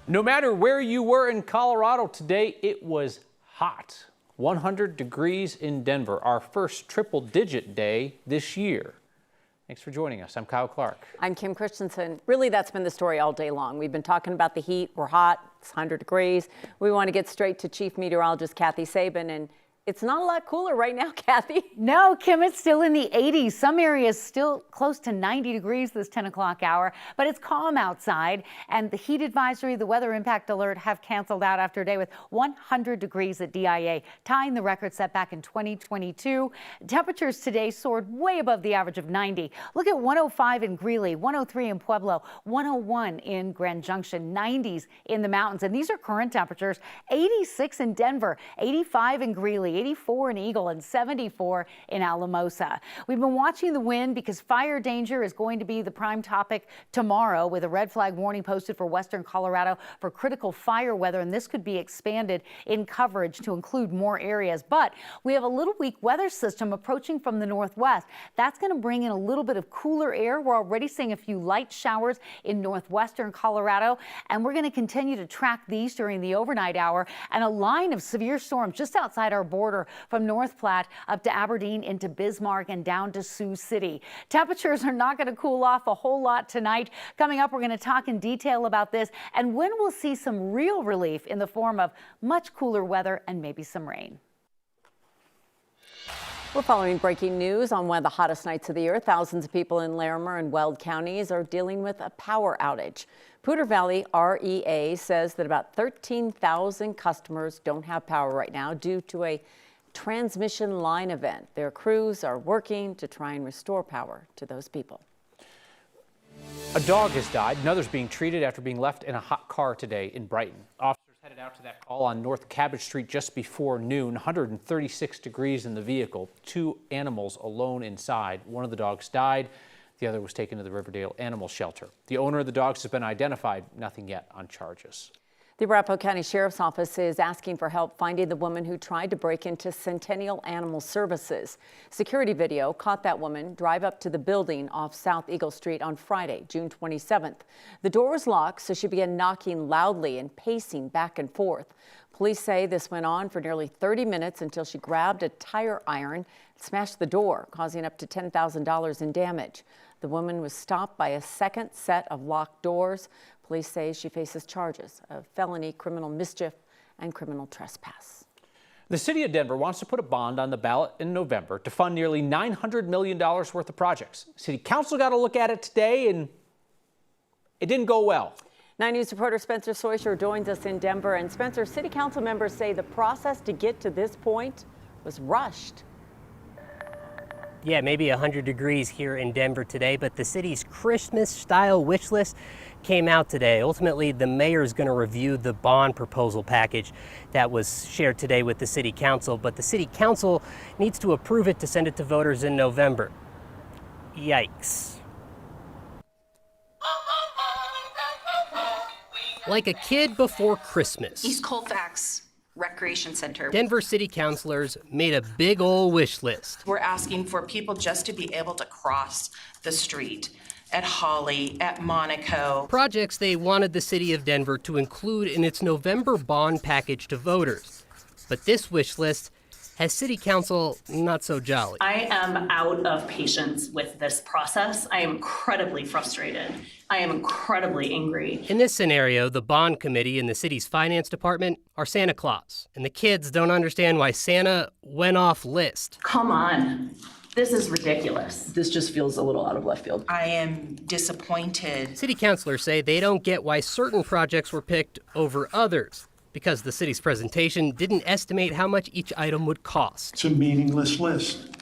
No matter where you were in Colorado today, it was hot. 100 degrees in Denver, our first triple-digit day this year. Thanks for joining us. I'm Kyle Clark. I'm Kim Christensen. Really, that's been the story all day long. We've been talking about the heat. We're hot. It's 100 degrees. We want to get straight to Chief Meteorologist Kathy Sabin, and it's not a lot cooler right now, Kathy. No, Kim, it's still in the 80s. Some areas still close to 90 degrees this 10 o'clock hour, but it's calm outside. And the heat advisory, the weather impact alert have canceled out after a day with 100 degrees at DIA, tying the record set back in 2022. Temperatures today soared way above the average of 90. Look at 105 in Greeley, 103 in Pueblo, 101 in Grand Junction, 90s in the mountains. And these are current temperatures. 86 in Denver, 85 in Greeley, 84 in Eagle, and 74 in Alamosa. We've been watching the wind because fire danger is going to be the prime topic tomorrow, with a red flag warning posted for western Colorado for critical fire weather, and this could be expanded in coverage to include more areas. But we have a little weak weather system approaching from the northwest. That's going to bring in a little bit of cooler air. We're already seeing a few light showers in northwestern Colorado, and we're going to continue to track these during the overnight hour, and a line of severe storms just outside our border from North Platte up to Aberdeen into Bismarck and down to Sioux City. Temperatures are not going to cool off a whole lot tonight. Coming up, we're going to talk in detail about this and when we'll see some real relief in the form of much cooler weather and maybe some rain. We're following breaking news on one of the hottest nights of the year. Thousands of people in Larimer and Weld counties are dealing with a power outage. Poudre Valley REA says that about 13,000 customers don't have power right now due to a transmission line event. Their crews are working to try and restore power to those people. A dog has died. Another's being treated after being left in a hot car today in Brighton. Officers headed out to that call on North Cabbage Street just before noon. 136 degrees in the vehicle. 2 animals alone inside. One of the dogs died. The other was taken to the Riverdale Animal Shelter. The owner of the dogs has been identified. Nothing yet on charges. The Arapahoe County Sheriff's Office is asking for help finding the woman who tried to break into Centennial Animal Services. Security video caught that woman drive up to the building off South Eagle Street on Friday, June 27th. The door was locked, so she began knocking loudly and pacing back and forth. Police say this went on for nearly 30 minutes until she grabbed a tire iron and smashed the door, causing up to $10,000 in damage. The woman was stopped by a second set of locked doors. Police say she faces charges of felony criminal mischief and criminal trespass. The city of Denver wants to put a bond on the ballot in November to fund nearly $900 million worth of projects. City Council got a look at it today, and it didn't go well. 9 News reporter Spencer Soysher joins us in Denver. And Spencer, City Council members say the process to get to this point was rushed. Yeah, maybe 100 degrees here in Denver today, but the city's Christmas-style wish list came out today. Ultimately, the mayor is going to review the bond proposal package that was shared today with the city council, but the city council needs to approve it to send it to voters in November. Yikes. Like a kid before Christmas, East Colfax Recreation Center. Denver city councilors made a big ol' wish list. We're asking for people just to be able to cross the street at Holly, at Monaco. Projects they wanted the city of Denver to include in its November bond package to voters. But this wish list has city council not so jolly. I am out of patience with this process. I am incredibly frustrated. I am incredibly angry. In this scenario, the bond committee and the city's finance department are Santa Claus, and the kids don't understand why Santa went off list. Come on. This is ridiculous. This just feels a little out of left field. I am disappointed. City councilors say they don't get why certain projects were picked over others, because the city's presentation didn't estimate how much each item would cost. It's a meaningless list.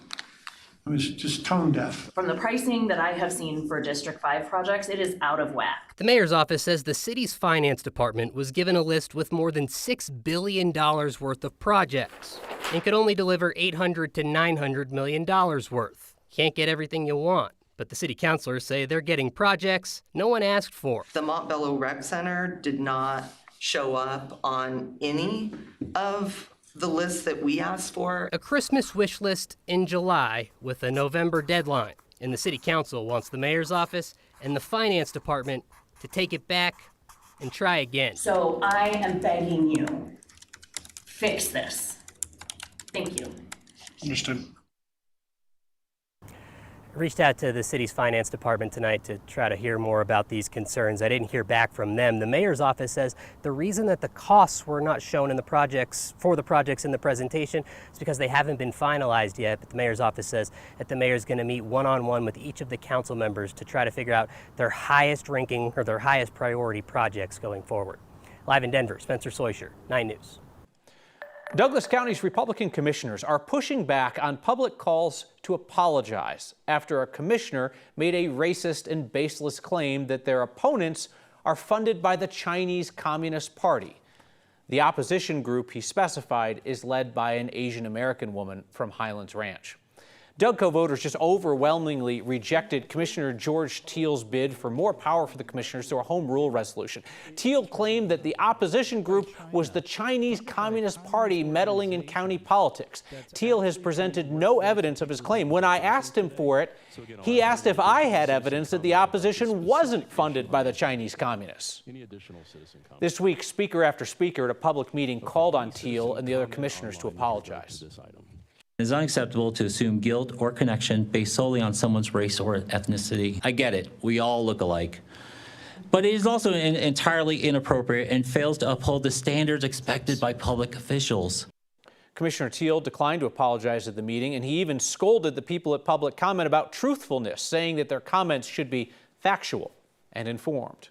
It was just tone deaf. From the pricing that I have seen for District 5 projects, it is out of whack. The mayor's office says the city's finance department was given a list with more than $6 billion worth of projects and could only deliver $800 to $900 million worth. Can't get everything you want, but the city councilors say they're getting projects no one asked for. The Montbello Rec Center did not show up on any of the list that we asked for. A Christmas wish list in July with a November deadline. And the city council wants the mayor's office and the finance department to take it back and try again. So I am begging you, fix this. Thank you. Understood. I reached out to the city's finance department tonight to try to hear more about these concerns. I didn't hear back from them. The mayor's office says the reason that the costs were not shown in the projects in the presentation is because they haven't been finalized yet. But the mayor's office says that the mayor's going to meet one-on-one with each of the council members to try to figure out their highest ranking or their highest priority projects going forward. Live in Denver, Spencer Soysher, 9 News. Douglas County's Republican commissioners are pushing back on public calls to apologize after a commissioner made a racist and baseless claim that their opponents are funded by the Chinese Communist Party. The opposition group he specified is led by an Asian American woman from Highlands Ranch. Cove voters just overwhelmingly rejected Commissioner George Teal's bid for more power for the commissioners through a home rule resolution. Teal claimed that the opposition group was the Chinese Communist Party meddling in county politics. Teal has presented no evidence of his claim. When I asked him for it, he asked if I had evidence that the opposition wasn't funded by the Chinese communists. This week, speaker after speaker at a public meeting called on Teal and the other commissioners to apologize. It is unacceptable to assume guilt or connection based solely on someone's race or ethnicity. I get it. We all look alike. But it is also entirely inappropriate and fails to uphold the standards expected by public officials. Commissioner Teal declined to apologize at the meeting, and he even scolded the people at public comment about truthfulness, saying that their comments should be factual and informed.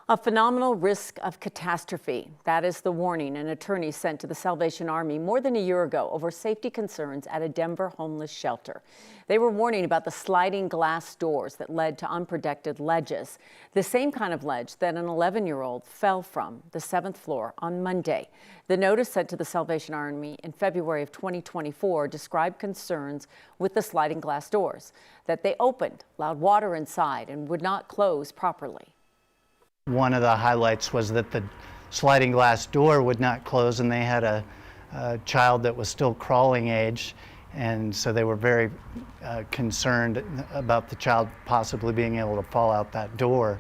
A phenomenal risk of catastrophe. That is the warning an attorney sent to the Salvation Army more than a year ago over safety concerns at a Denver homeless shelter. They were warning about the sliding glass doors that led to unprotected ledges, the same kind of ledge that an 11-year-old fell from the 7th floor on Monday. The notice sent to the Salvation Army in February of 2024 described concerns with the sliding glass doors, that they opened, allowed water inside, and would not close properly. One of the highlights was that the sliding glass door would not close, and they had a child that was still crawling age, and so they were very concerned about the child possibly being able to fall out that door.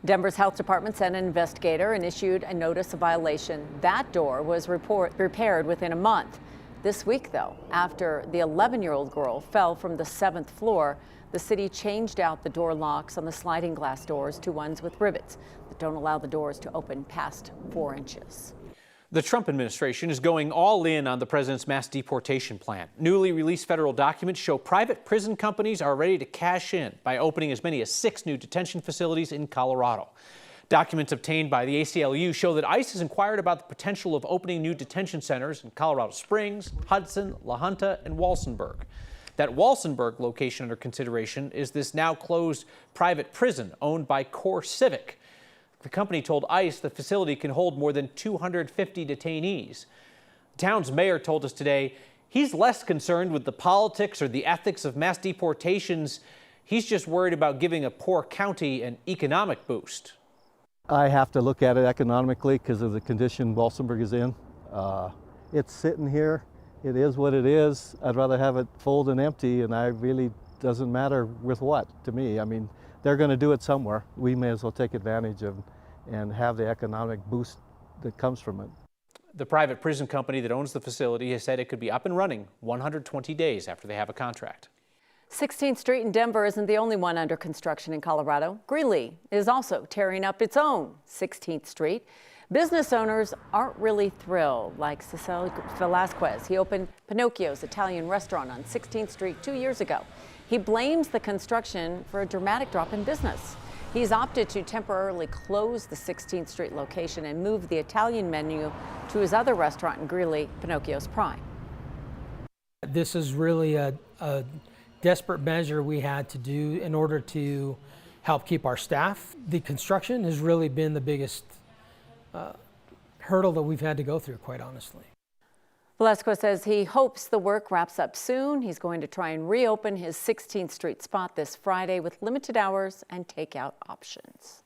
Denver's health department sent an investigator and issued a notice of violation. That door was repaired within a month. This week, though, after the 11-year-old girl fell from the 7th floor, the city changed out the door locks on the sliding glass doors to ones with rivets that don't allow the doors to open past 4 inches. The Trump administration is going all in on the president's mass deportation plan. Newly released federal documents show private prison companies are ready to cash in by opening as many as 6 new detention facilities in Colorado. Documents obtained by the ACLU show that ICE has inquired about the potential of opening new detention centers in Colorado Springs, Hudson, La Junta, and Walsenburg. That Walsenburg location under consideration is this now closed private prison owned by Core Civic. The company told ICE the facility can hold more than 250 detainees. The town's mayor told us today he's less concerned with the politics or the ethics of mass deportations. He's just worried about giving a poor county an economic boost. I have to look at it economically because of the condition Walsenburg is in. It's sitting here. It is what it is. I'd rather have it full than empty, and I really doesn't matter with what to me. I mean, they're going to do it somewhere. We may as well take advantage of and have the economic boost that comes from it. The private prison company that owns the facility has said it could be up and running 120 days after they have a contract. 16th Street in Denver isn't the only one under construction in Colorado. Greeley is also tearing up its own 16th Street. Business owners aren't really thrilled, like Cecil Velasquez. He opened Pinocchio's Italian restaurant on 16th Street 2 years ago. He blames the construction for a dramatic drop in business. He's opted to temporarily close the 16th Street location and move the Italian menu to his other restaurant in Greeley, Pinocchio's Prime. This is really a desperate measure we had to do in order to help keep our staff. The construction has really been the biggest hurdle that we've had to go through, quite honestly. Velasquez says he hopes the work wraps up soon. He's going to try and reopen his 16th Street spot this Friday with limited hours and takeout options.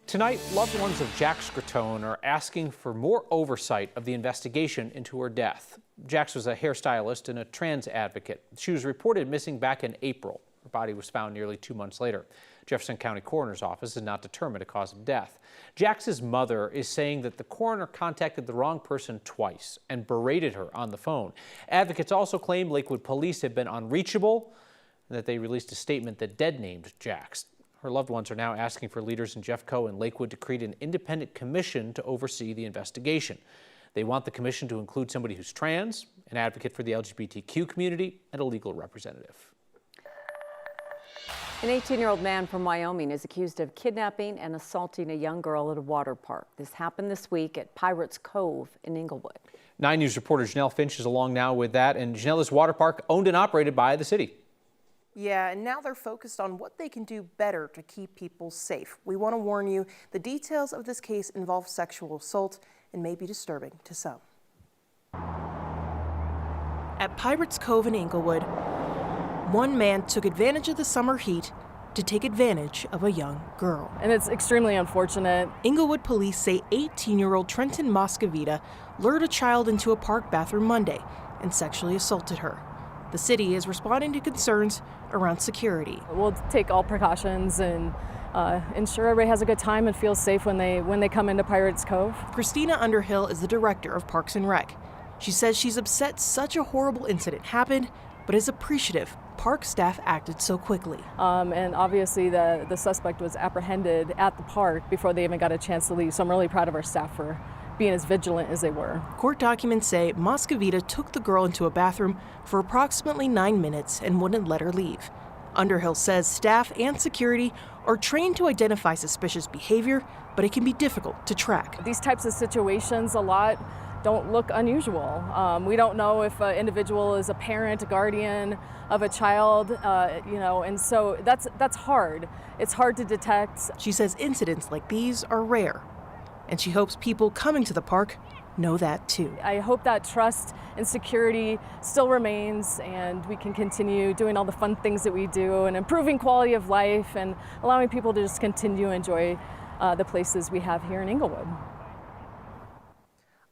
Tonight, loved ones of Jax Gratone are asking for more oversight of the investigation into her death. Jax was a hairstylist and a trans advocate. She was reported missing back in April. Her body was found nearly 2 months later. Jefferson County Coroner's Office has not determined a cause of death. Jax's mother is saying that the coroner contacted the wrong person twice and berated her on the phone. Advocates also claim Lakewood police have been unreachable and that they released a statement that dead-named Jax. Her loved ones are now asking for leaders in Jeffco and Lakewood to create an independent commission to oversee the investigation. They want the commission to include somebody who's trans, an advocate for the LGBTQ community, and a legal representative. An 18-year-old man from Wyoming is accused of kidnapping and assaulting a young girl at a water park. This happened this week at Pirates Cove in Inglewood. 9 News reporter Janelle Finch is along now with that. And Janelle, this water park owned and operated by the city. Yeah, and now they're focused on what they can do better to keep people safe. We want to warn you, the details of this case involve sexual assault and may be disturbing to some. At Pirates Cove in Inglewood, one man took advantage of the summer heat to take advantage of a young girl. And it's extremely unfortunate. Inglewood police say 18-year-old Trenton Moscovita lured a child into a park bathroom Monday and sexually assaulted her. The city is responding to concerns around security. We'll take all precautions and ensure everybody has a good time and feels safe when they come into Pirates Cove. Christina Underhill is the director of Parks and Rec. She says she's upset such a horrible incident happened, but is appreciative park staff acted so quickly. And obviously the suspect was apprehended at the park before they even got a chance to leave. So I'm really proud of our staff for being as vigilant as they were. Court documents say Moscovita took the girl into a bathroom for approximately 9 minutes and wouldn't let her leave. Underhill says staff and security are trained to identify suspicious behavior, but it can be difficult to track. These types of situations a lot don't look unusual. We don't know if an individual is a parent, a guardian of a child, and so that's hard. It's hard to detect. She says incidents like these are rare, and she hopes people coming to the park know that too. I hope that trust and security still remains and we can continue doing all the fun things that we do and improving quality of life and allowing people to just continue to enjoy the places we have here in Inglewood.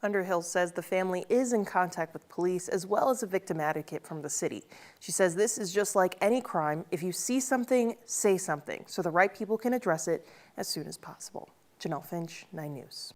Underhill says the family is in contact with police as well as a victim advocate from the city. She says this is just like any crime. If you see something, say something so the right people can address it as soon as possible. Janelle Finch, 9 News.